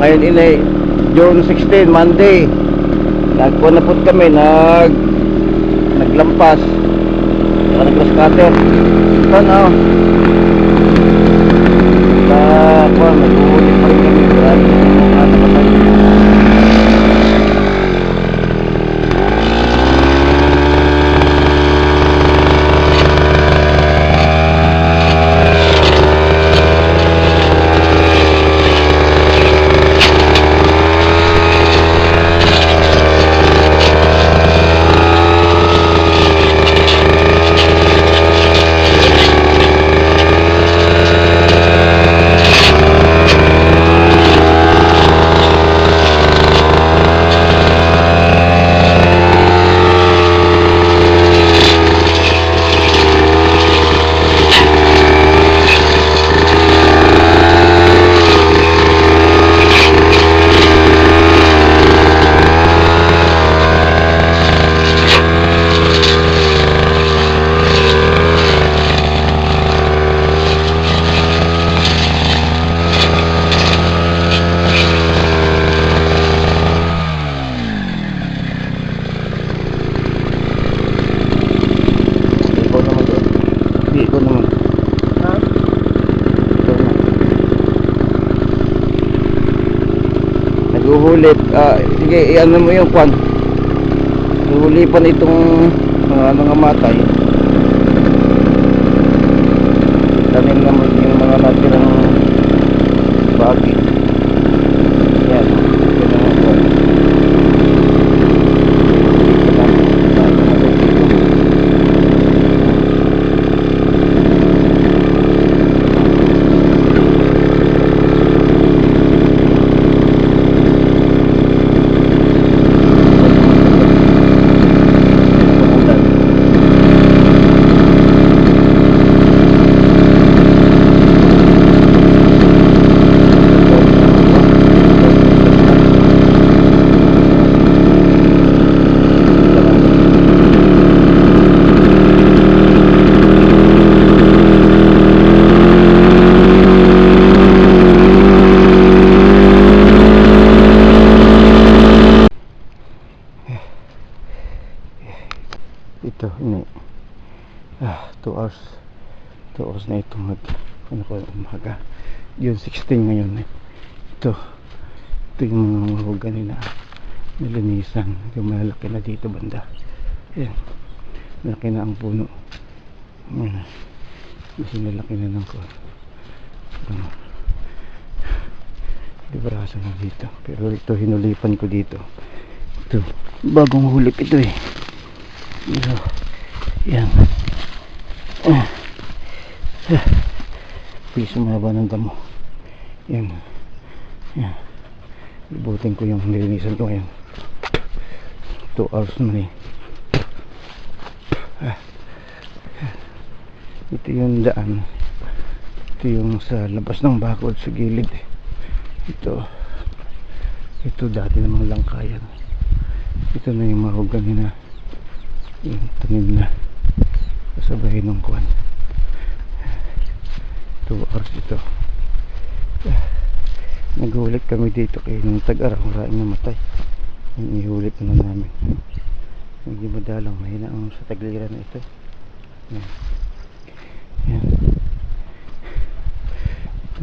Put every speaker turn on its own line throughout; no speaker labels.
Ngayon inay June 16, Monday. Nagpunapot kami, naglampas. Nag-grass cutter. Ito na. Nag-uulit pa rin kami. Marami mga namatay. Naguhulit, sige, ano mo yung kwan. Naguhulipan itong mga matay. Tanim naman yung mga natirang bagi. Yan, yan ang kwan. Ito, ini 2 hours na ito ano ko, umaga June 16 ngayon ito yung mga mahogany na nilinisan, yung malaki na dito banda. Ayan, malaki na ang puno. Ayan, kasi nalaki na ng ko libraso na dito, pero ito hinulipan ko dito. Ito bagong hulip ito ito. Yan. Please sumaba ng damo. Yan. Yan. Ibutin ko yung nilinisan ko ngayon. 2 hours na ito yung daan. Ito yung sa labas ng bakod sa gilid. Ito dati namang langkayan. Ito na yung mahogany na yung tanim na kasabay ng kuwan. 2 hours ito. Naghulit kami dito kaya nung tag-araw maraming namatay. Yung ihulit naman namin. Medyo madalang, mahina ang sa tagliran na ito. Yan. Yan.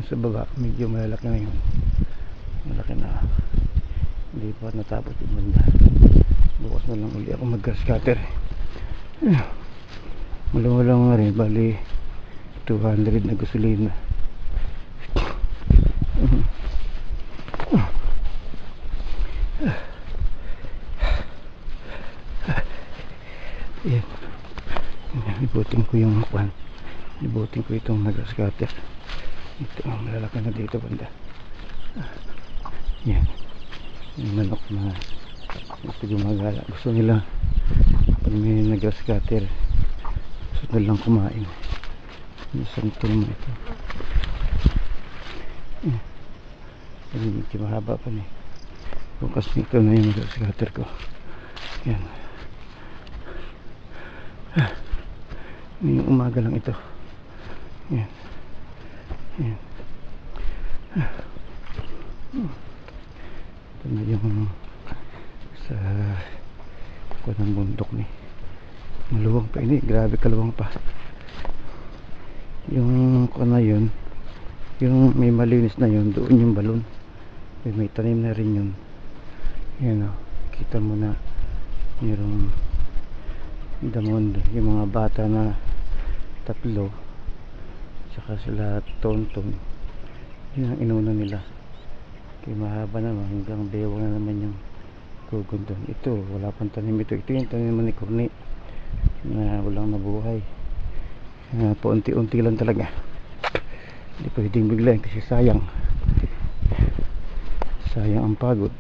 Sa baba medyo malaki na yun. Malaki na. Hindi pa natapos yung banda. Bukas na lang uli ako mag-grass cutter. Wala nga rin, bali 200 na gasolina. Yan. Ibutin ko yung kwan. Ibutin ko itong grass cutter. Ito, malalaki na dito banda. Yan. Yung manok na ito gumagala. Gusto nila pag may grass cutter, gusto nilang kumain. Isang tulma ito. Medyo mahaba pa niya. Bukas nito na yung grass cutter ko. Yan. Ngayong umaga lang ito. Yan. Yan. na yung sa ng bundok ni maluwang pa ini, grabe kaluwang pa yung na yun, yung may malinis na yun, doon yung balon may tanim na rin yun. Yan o, kita mo na mayroong damon, yung mga bata na 3 tsaka sila tonton, yun ang inuna nila. Kaya mahaba naman hanggang bewang na naman yung tugon doon. Ito wala pang tanim ito yung tanim ni Kurni na walang nabuhay, paunti-unti lang talaga, hindi pwedeng biglayin kasi sayang ang pagod.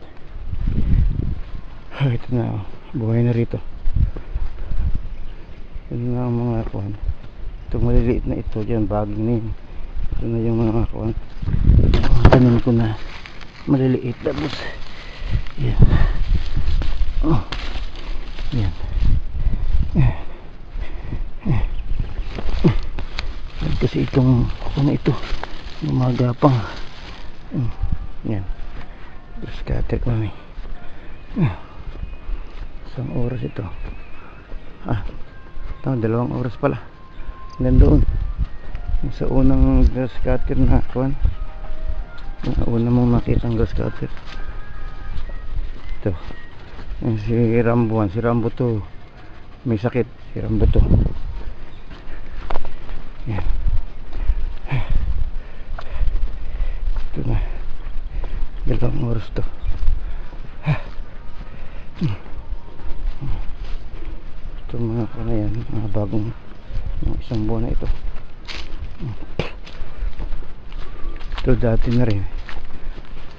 Ito na, buhay na rito. Ito na ang mga kuwan. Itong maliliit na ito dyan, baging na yun. Ito na yung mga kuwan, tanim ko na maliliit. Tapos yan, oh yan, kasi itong na ito gumagapang. Yan, scatter ko na isang oras ito. 2 oras pala hanggang doon sa unang grass cutter na kuwan, una mong makita ang grass cutter. Ito yung si Rambo 2 may sakit, si Rambo 2. Yan, ito na 2 oras to. Ito mga na yan, mga bagong mga 1 buwan na ito. Ito dati na rin,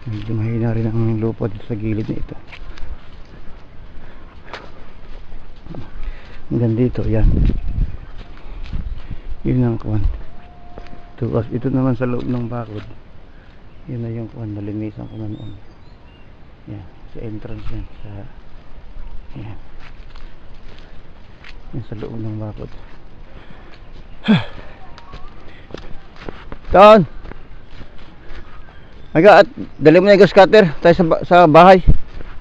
medyo mahina rin ang lupa dito sa gilid na ito. Hanggang dito, yan, yun ang kuwan. Ito naman sa loob ng bakod, yun na yung kuwan, nalinisan ko na noon. Yan, sa entrance yan, yan, yan sa loob ng bakod. Taon aga, at dali mo na yung scatter tayo sa bahay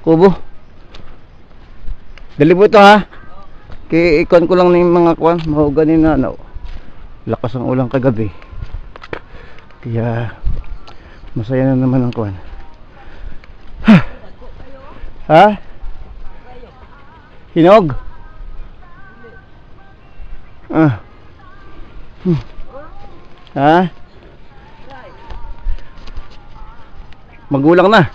kubo. Dali mo ito ha, ikon ko lang na yung mga kuwan, mahuganin na lakas ang ulang kagabi, kaya masaya na naman ang kuwan. Ha? Hinog? Ha? Magulang na?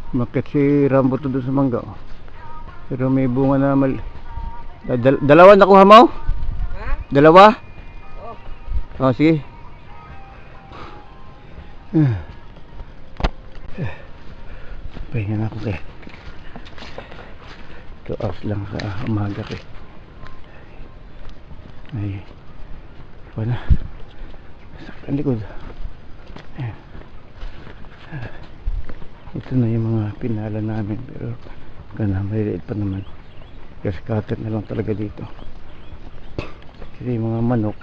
Bakit si Rambo to doon sa mangga? Pero may bunga na dalawa nakuha mo? Dalawa? Sige. Pahinga na ako kaya 2 hours lang sa umaga kaya ay wala sakit ang likod. Ito na yung mga pinala namin, pero maliliit pa naman, kasi cutter na lang talaga dito. Kasi yung mga manok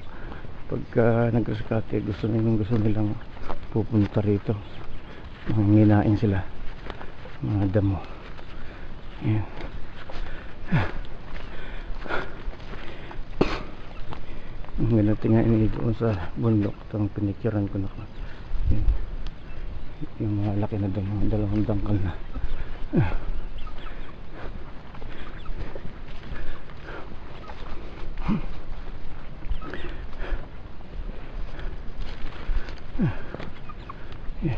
pagka nag-grass cutter gusto nilang pupunta rito, manginginain sila, mga damo. Yan. Ang ganda tingnan doon sa bundok, itong pinicturean ko na. Yan, yung mga laki na damo, 2 dangkal na. Yeah.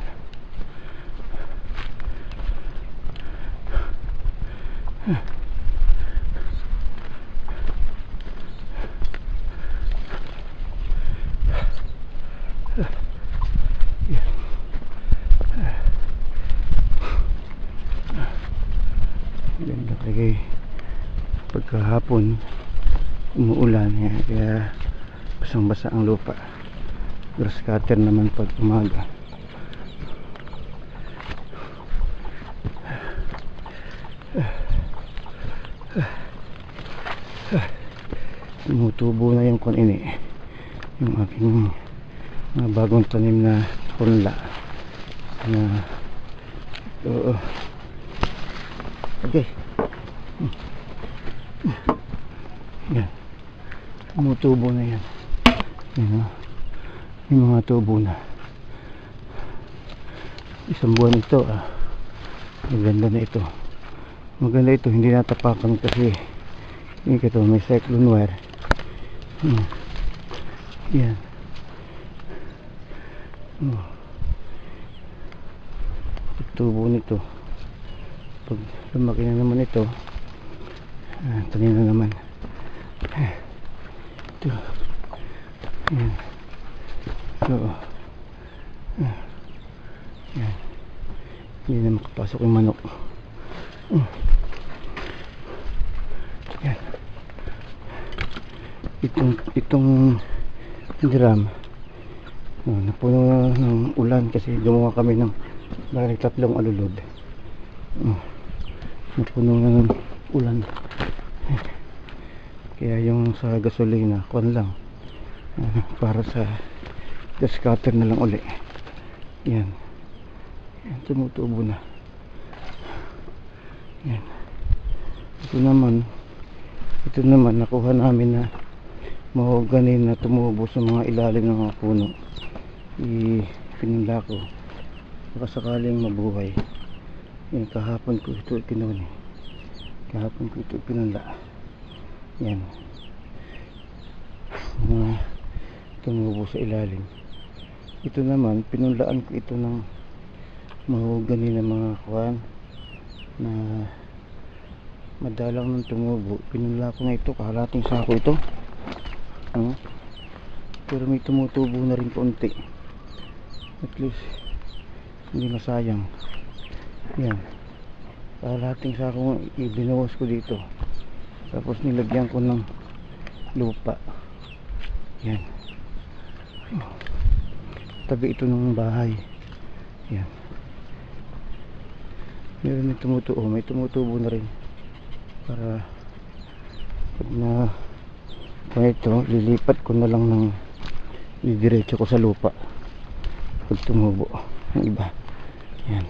Ganda talaga pagkahapon umuulan, kaya basang basa ang lupa. Grass cutter naman pag umaga. Tumutubo na yung kunini, yung aking mga bagong tanim na punla na Oo. Okay. Yan. Tumutubo na yan. Yan, yung mga tubo na. Isang buwan ito. Maganda na ito. Maganda ito. Hindi natapakan kasi ito may cyclone wire. Yan. Tubo nito. Pag lumaki na naman ito, tanim na naman. Ito. Yan. So, yan. Hindi na makapasok yung manok. Yan. Itong drum, napuno ng ulan kasi gumawa kami ng bali 3 alulod. Napuno na ng ulan. Kaya yung sa gasolina kuwan lang, para sa gas cutter na lang uli. Yan. Yan, tumutubo na. Yan. Ito naman nakuha namin na mahogany na tumubo sa mga ilalim ng mga puno. Pinunla ko baka sakaling mabuhay. Yan, kahapon ko ito pinunla. Yan, tumubo sa ilalim. Ito naman pinunlaan ko ito ng mahogany na mga kuwan na madalang ng tumubo. Pinunla ko na ito, kahalating sako ito. Pero may tumutubo na rin konti, at least hindi masayang. Yan, kahalating sako ibinawas ko dito, tapos nilagyan ko ng lupa. Yan, tabi ito ng bahay. Yan, meron may tumutubo, may tumutubo na rin. Para pag na ito, lilipat ko na lang ng didiretso ko sa lupa pag tumubo ang iba. Yan.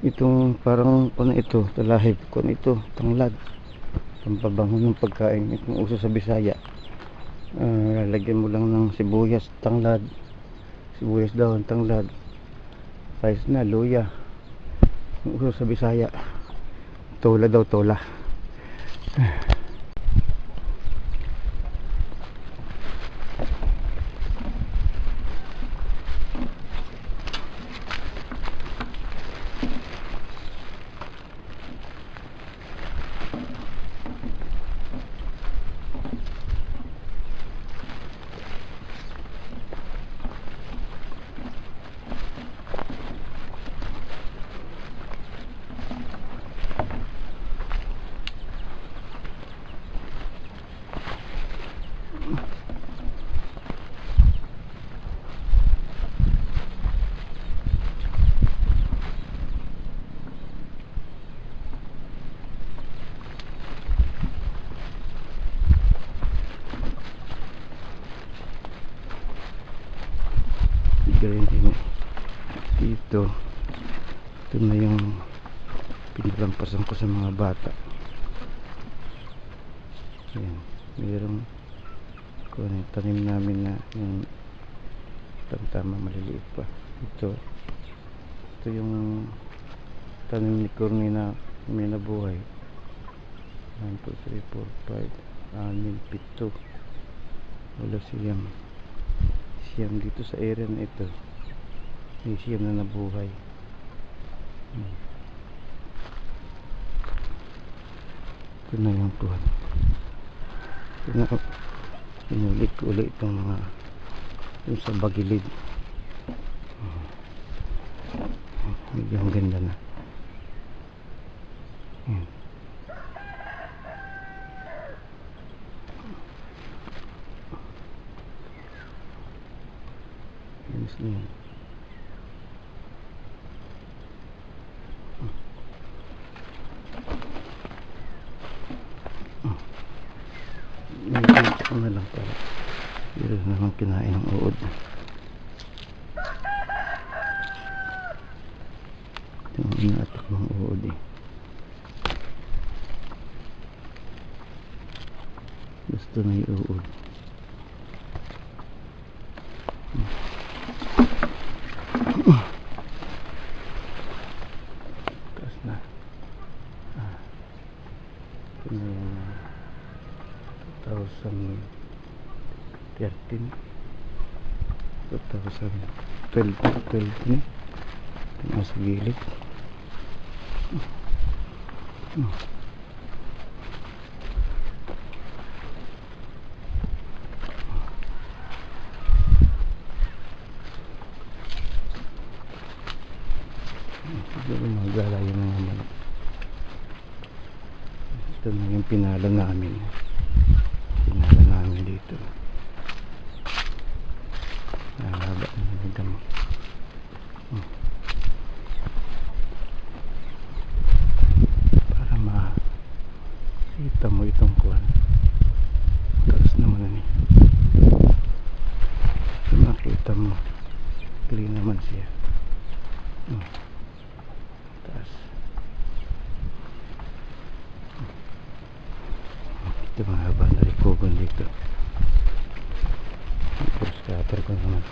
Itong parang ito, talahib ko na ito, tanglad, pampabango ng pagkain. Itong uso sa Bisaya. Lalagyan mo lang ng sibuyas, tanglad, sibuyas daw, tanglad, size na, luya. Yung uso sa Bisaya, tola daw, tola. Dito, ito na yung pinalampasan ko sa mga bata. Ayan, mayroong tanim namin na yung tama, maliliit pa. Ito yung tanim ni Corny na may nabuhay. 1, 2, 3, 4, 5, 6, 7. Wala siyam dito sa area na ito. May siyam na nabuhay. Ito na yung tuwan. Ito na, inulit ko ulit itong mga yung sa bagilid. Medyo ang ganda na. Yes, yan. na lang para meron naman kinain ng uod. Yung inaatak ng uod eh. Gusto na yung uod. Taas na. Ito na yung 2013 2012 ni. Ito na sa gilid. Siguro magalayo na naman. Ito na yung pinala namin dito. Nahaba na yung damo. Para makita mo itong kuwan. Taas naman na niya. So makita mo clean naman siya. Taas. Ito mahaba na rikugon dito. Tapos cutter ko naman.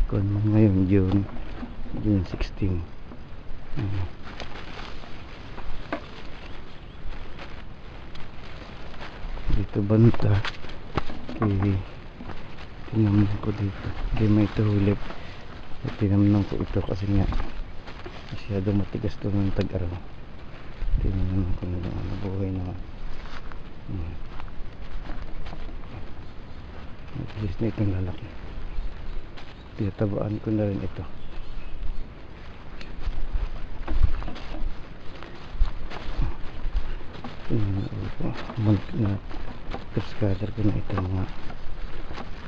Kung man ngayon June 16. Dito banta kaya tinamnan ko dito, hindi may tuhulip. Tinamnan ko ito kasi nga masyado matigas ito ng tag-araw. Tinamnan ko na lang ano, buhay naman. At least na itong lalaki. Tinatabaan ko na rin ito. Na scatter ko na ito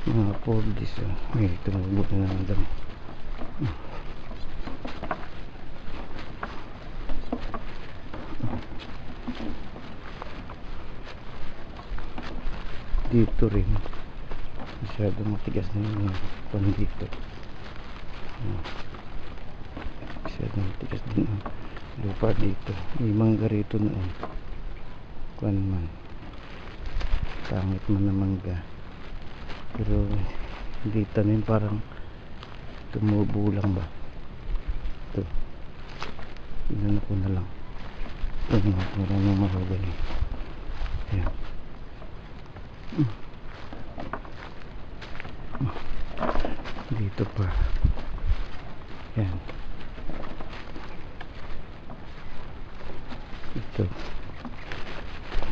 mga cordies. Ay, ito magbuto na ng damo. Dito rin masyado matigas na yung pan dito. Masyado matigas din ang lupa dito. May mangga rito noon. Kuan man pangit man na mangga, pero hindi tanim, parang tumubo lang ba. Ito inano ko na lang. Ito marunong mahogany. Ayan. Dito pa. Ayan. Ito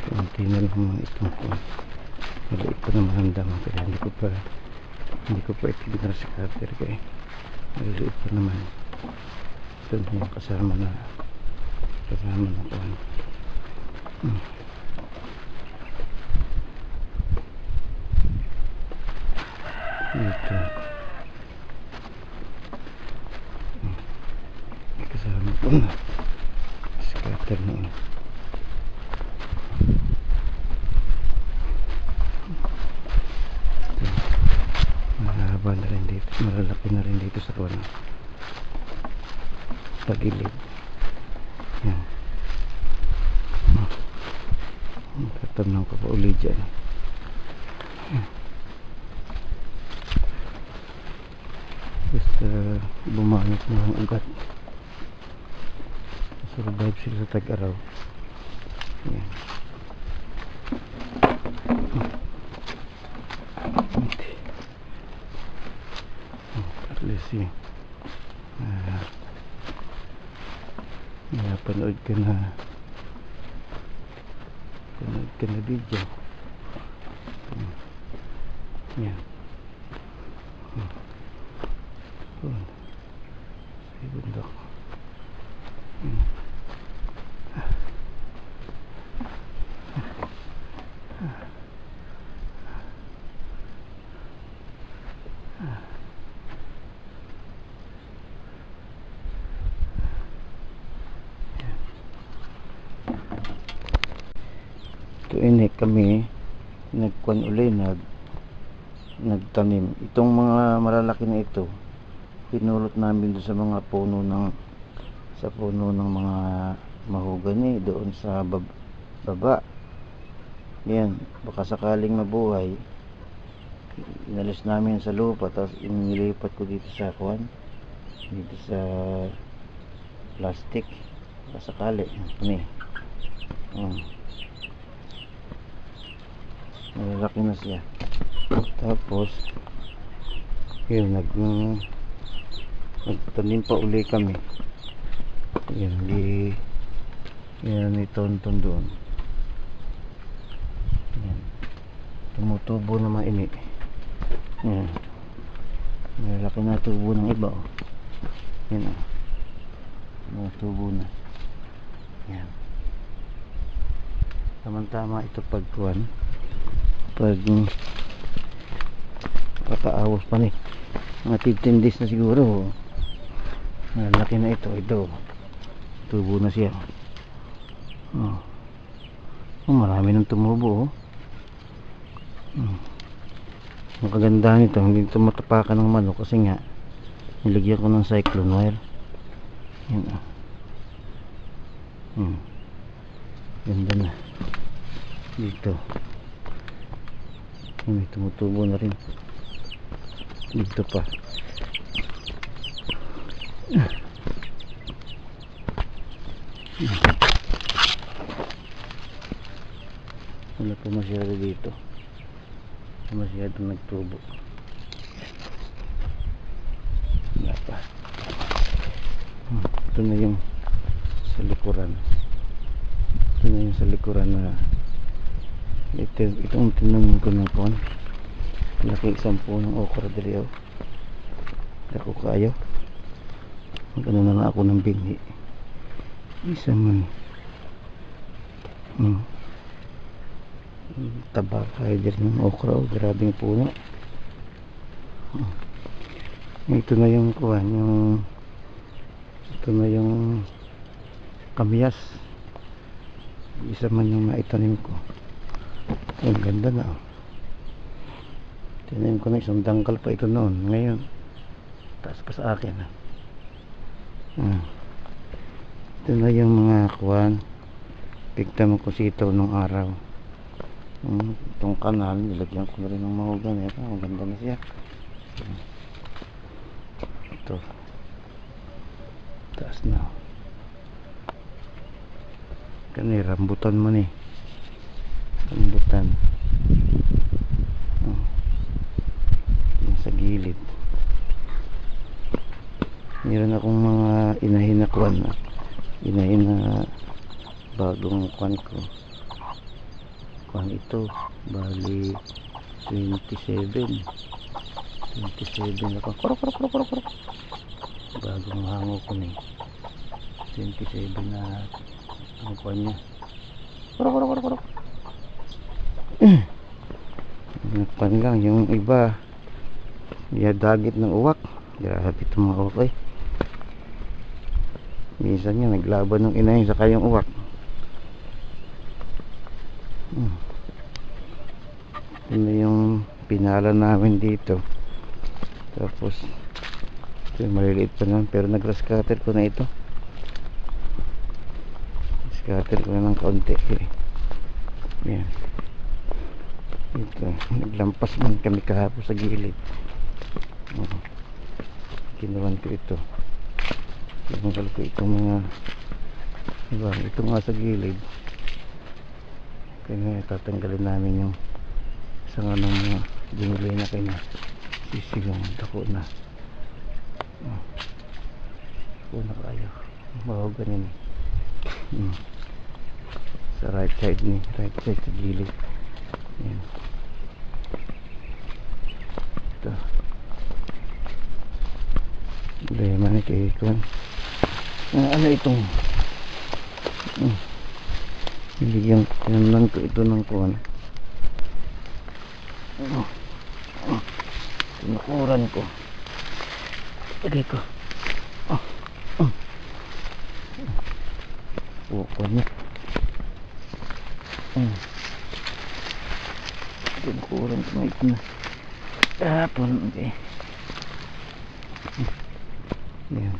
konti na lang mga itong kuwan. Maliit pa naman ang damo, kaya hindi ko pa ito binara sa cutter kaya maliit pa naman. Ito na yung kasama na kuwan. Dito may kasama ko na scatter na yun. Mahaba na rin dito, malalaki na rin dito sa kuwan tagilid. Yan, tatamnan ko pa uli dyan. Basta bumangot na ang ugat, survive sila sa tag-araw. Yan. At least yun, panood ka na video. Yan. Ay bundok. ito ini kami nagkuan uli nagtanim itong mga malalaki na ito, pinulot namin doon sa puno ng mga mahogany doon sa baba. Yan, baka sakaling mabuhay, inalis namin sa lupa, tapos inilipat ko dito sa dito sa plastic, baka sakali ini. Malalaki na siya. Tapos yun, nagtanim pa uli kami. Yan, yan itonton doon. Yan, tumutubo naman ini. Yan, malalaki na tubo ng iba, oh. Yan, oh. Tumutubo na. Yan, tama ito pagkuhan, pag kakaawas pa ni mga 15 days na siguro, malaki na ito tubo na siya. Marami nang tumubo, ang kagandahan nito, hindi ito matapakan ng manok kasi nga nilagyan ko ng cyclone wire. Yan, ganda na dito. May tumutubo na rin dito pa. Wala pa masyado dito, masyadong nagtubo. Wala pa. Ito na yung sa likuran. Ito na yung sa likuran na itong tinanim ko ng kuwan. Laki isang punong okra dali, oh. Dako kayo. Magano na lang ako ng binhi. Isa man. Taba kayo dyan ng okra, oh. Grabing puno. Ito na yung kuwan, ito na yung kamyas. Isa man yung naitanim ko. Ang ganda na, oh. Tinanim ko na isang dangkal pa ito noon. Ngayon taas pa sa akin, ito na yung mga kuwan, pigtam ko sitaw nung araw. Itong kanal nilagyan ko na rin ng mahogany. Ang ganda na siya. Ito taas na, kani rambutan man, rambutan sa gilid. Meron akong mga inahin na kuwan, inahin na bagong kuwan ko. Kuwan ito, bali 27 ako. Korok. Bagong hango ko na, 27 na ang kuwan niya. Korok. Nagpan lang, yung iba dagit ng uwak. Grabe itong mga uwak, eh. Minsan nga naglaban ng inahin sa kayong uwak. Ito na yung pinala namin dito. Tapos ito yung maliliit pa naman, pero nag-scatter ko na ito. Scatter ko na ng kaunti, eh. Yan. Ito, naglampas man kami kahapon sa gilid. Kinuhan ko ito. Tinanggal ko itong mga ito nga sa gilid. Kaya tatanggalin namin yung isa nga ng mga binuli na kanya sisigong. Tako na kayo, mahog ganyan, sa right side sa gilid. Yan. Ito problema na kay Kuan. Ano itong niligyan ko ito ng Kuan. Tinukuran ko. Lagay ko. Kuan niya. Tinukuran ko ito na. Tapon, okay. Yan.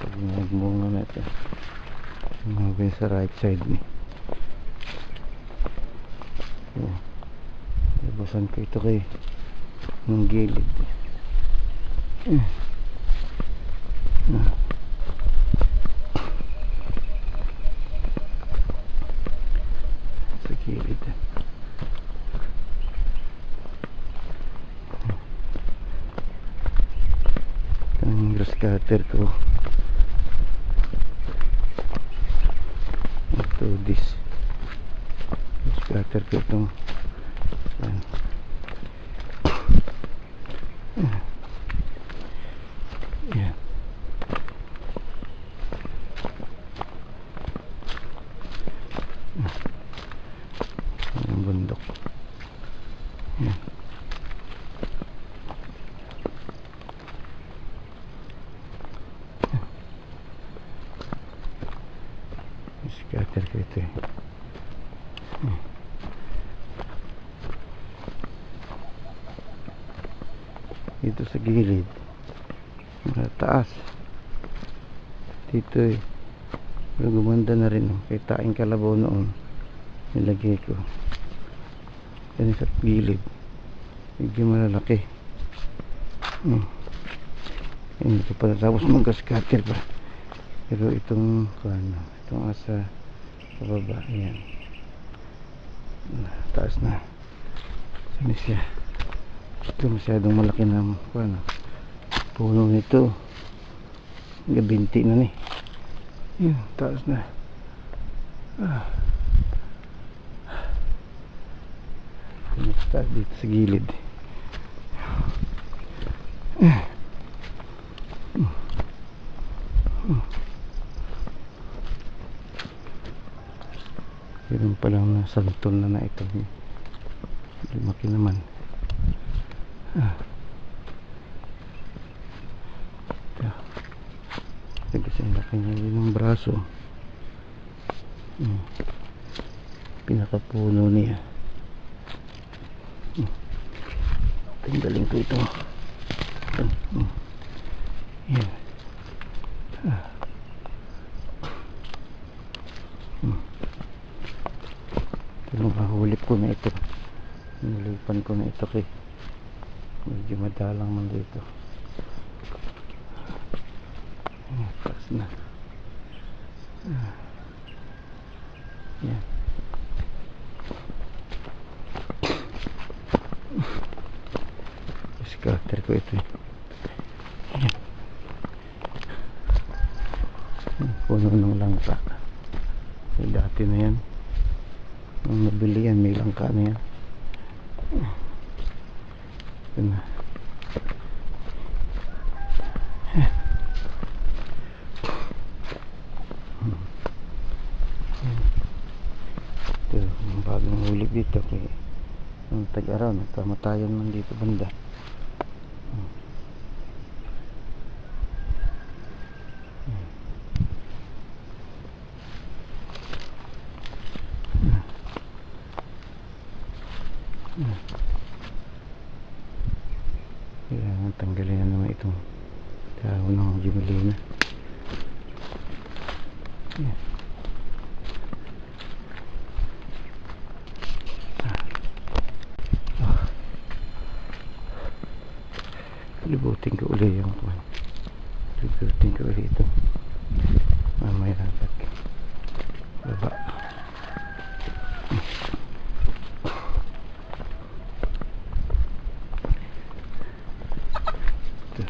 Pag nagbunga na ito. Mga sa right side ni. Yan. Tapusan ko ito kay ng gilid. Sa gilid. Ang grass cutter ko. Ito this. Grass cutter ko itong. Yan. Ang bundok. Yan. Scatter ko ito eh. Dito sa gilid taas dito eh, pero gumanda na rin kay taing kalabaw noon nilagay ko yan sa gilid medyo malalaki hindi ko pa tapos mag-scatter pa, pero itong asa sa baba yan taas na saan siya. Ito masyadong malaki na puno nito. Gabinti na ni. Yan, taas na. Pinag-start dito sa gilid. Meron palang nasantol na ito. Lumaki naman. Kasi ang laki niya yun ng braso. Pinakapuno niya. Tanggalin ko ito. Yan. Ito mahulip ko na ito. Nilipan ko na ito kay medyo madalang man dito. Taas na. Yan. Scatter ko ito eh. Yan. Puno ng langka. Dati na yan. Nung nabili yan may langka na yan. Ito na. Ito ang bagong huli dito kaya ang tag-araw nagkamatayan man dito banda. Kailangan tanggalin na naman itong dahon ng Gibellina. Libutin ko ulit yung libutin ko ulit ito mamaya agad baba. Ito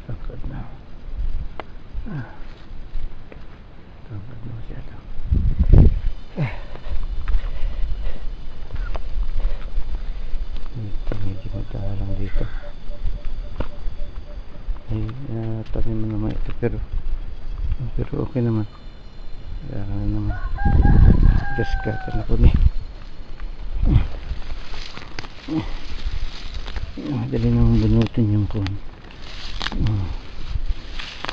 tangkad na tangkad na masyado. Medyo madalang dito. Tanim mo naman ito pero okay naman. Kailangan naman gaskatan ako ni madali naman bunutin yung kuhan.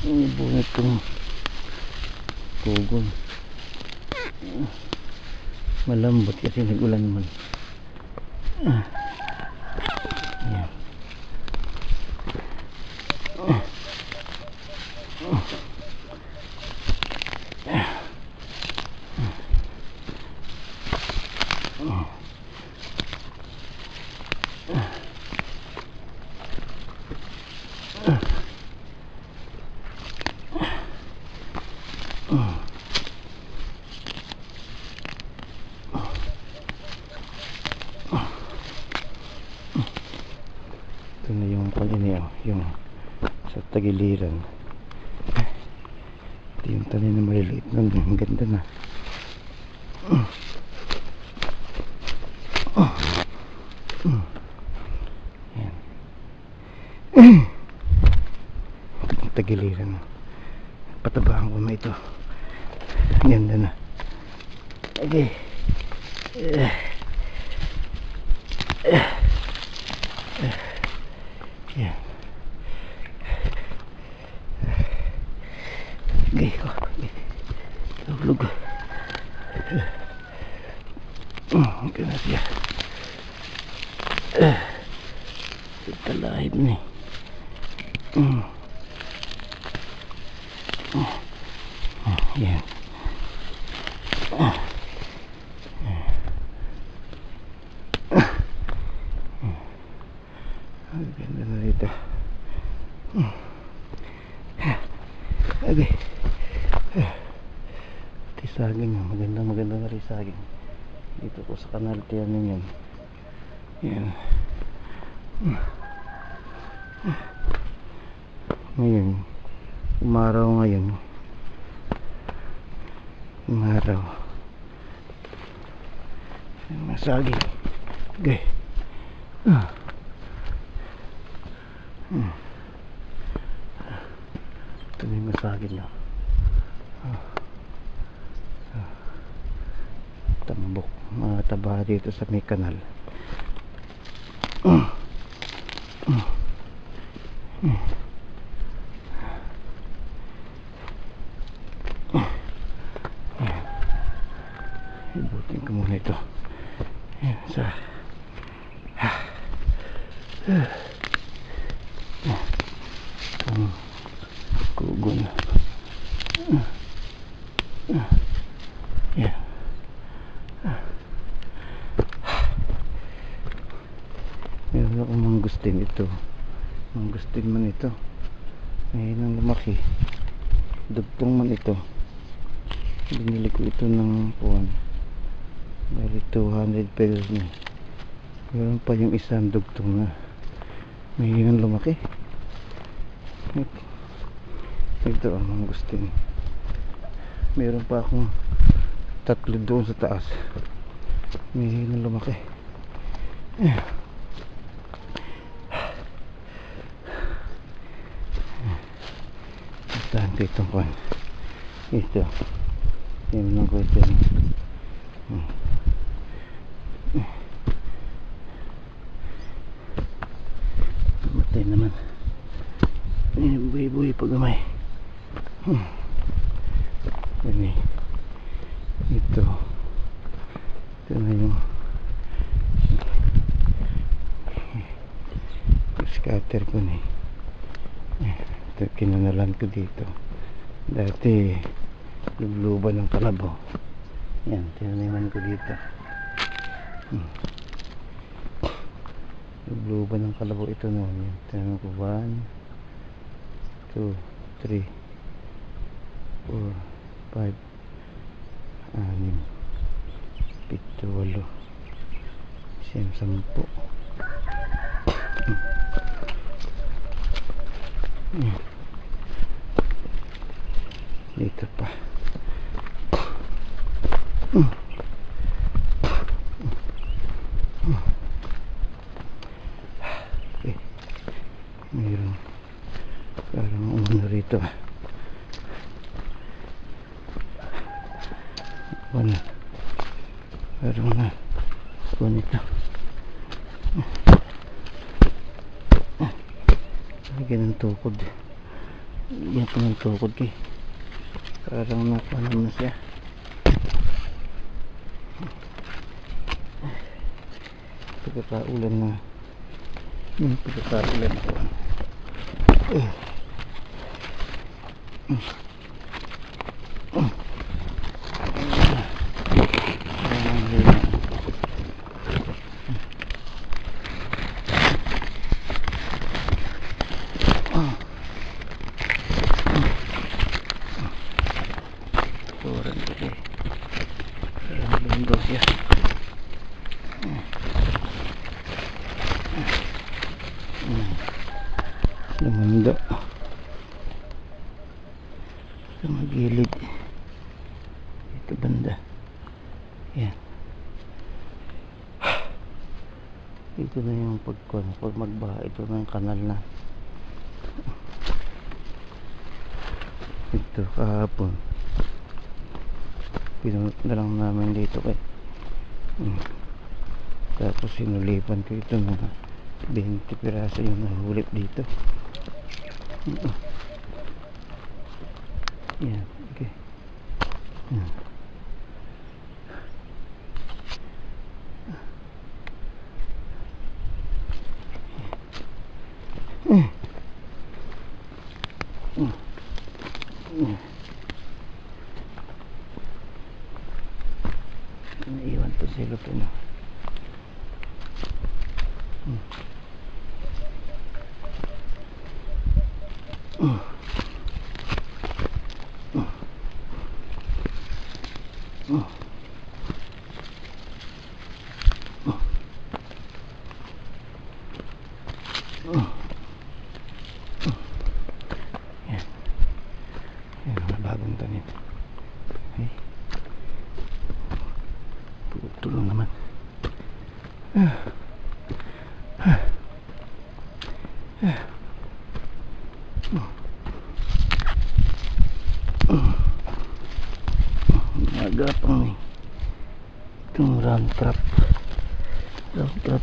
Bunot ko Kugon. Malambot kasi nag-ulan man. Yan. Ito na yung kanina, yung sa tagiliran. Ito yung tanim na maliliit nun. Ang ganda na. Yan. Ang tagiliran. Patabahan ko na ito. Ganda na. Okay. Yan. Okay ko. Tulog. Ito na siya. Ito lahib na eh. Yan. Ang ganda na dito. Okay. Saging, maganda na rin saging dito ko sa kanal. Tiyanin yan. Yan. Ngayon umaraw, saging. Okay. Ito na yung masagin na tambok, mga taba dito sa may kanal. Ibutin ko muna ito. Ayan, sa ang kugon. Ayan. Meron akong mangustin ito. Mangustin man ito. Ngayon ang lumaki. Dugtong man ito. Binili ko ito ng puwan. Bali 200 pesos na. Meron pa yung isang dugtong na. Ngayon ang lumaki. Ito ang mangustin. Meron pa akong 3 doon sa taas. Ngayon ang lumaki. Tahan ko itong kwan. Ito. Yan ang kwento. Matay naman. Buhay-buhay pagamay. Ini. Ito. Ito na yung scatter ko ni. Ito kinanalan ko dito. Dati lubluban ng kalabaw. Yan, tinaniman ko dito. Lubluban ng kalabaw ito noon. Yan, tinanim ko 1 2 3 4 5 6 7 8 9 10 dito pa. Okay. Mayroon parang umano rito. Wala. Parang na ito. Lagyan ng tukod. Lagyan ko ng tukod kay Parang nakuha na siya. Pagkakaulan na. Yung pagkakaulan ako. Lumunda sa magilid ito banda. Yan, ito na yung pag magbaha. Ito na yung kanal na ito. Kahapon pinunot na lang namin dito kay tapos sinulipan ko ito mga 20 piraso yung nahulip dito. Yan, okay. Yan. Naiwan to sila po na. Bagong tanim. Ay, tulong naman. Magapang ni itong round trap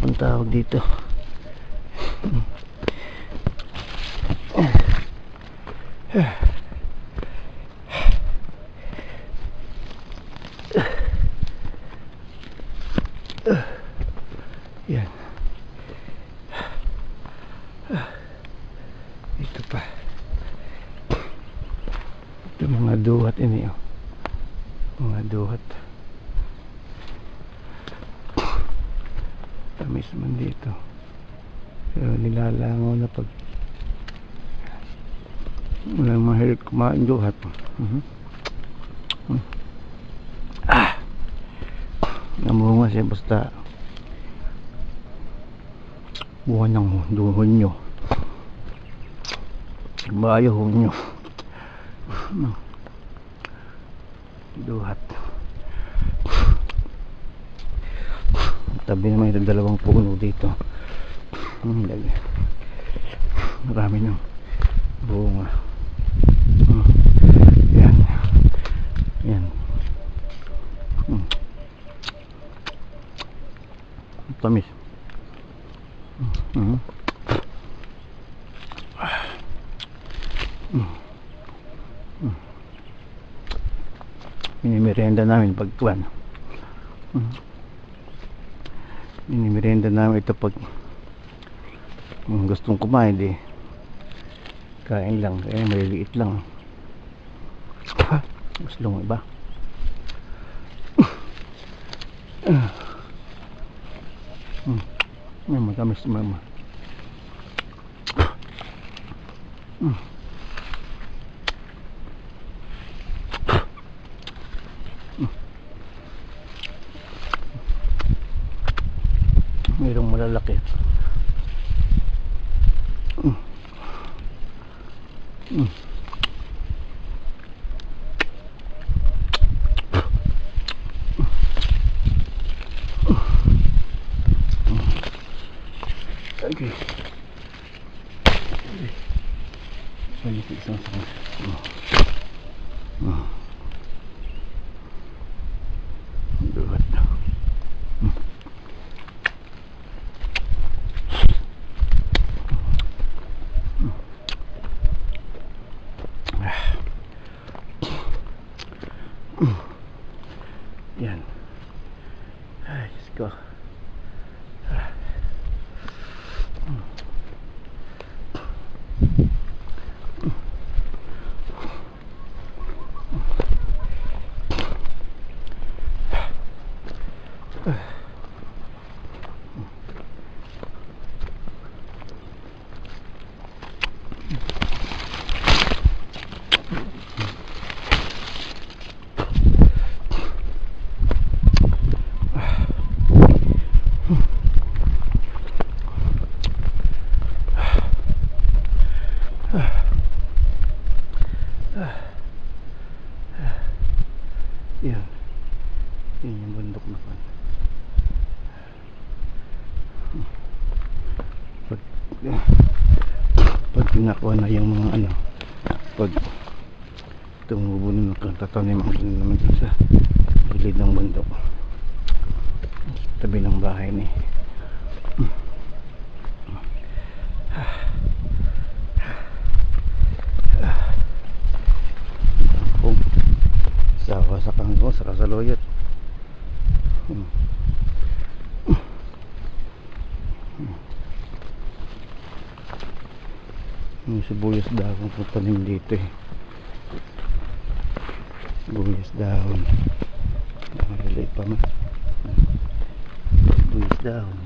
ang tawag dito. Yan. Ito pa. Ito mga duhat ini, oh. Mga duhat. Tamis man dito. Pero nilalangaw na pag walang mahilig kumain duhat. Namunga siya basta buwan ng duhon nyo. Bayo nyo. Duhat. Tabi naman ito dalawang puno dito. Marami ng bunga. Yan. Yan. Tamis. Minimerenda namin pagkuhan. Minimerenda namin ito pag gustong kumain di kain lang, kaya maliliit lang. Gusto mo iba. May matamis mama. Mayroong malalaki. Okay. Balik isang sa duhat na. Ay, let's go. Yan. Yan yung bundok na pan. Pag pinakuha na yung mga ano, pag tumubo na nakatatanim ang naman sa gilid ng bundok, tabi ng bahay ni sawa sa kangko, sa kasaluyot. Yung sibuyas dahon kung tanim dito eh. Sibuyas dahon maliliit pa man. Sibuyas dahon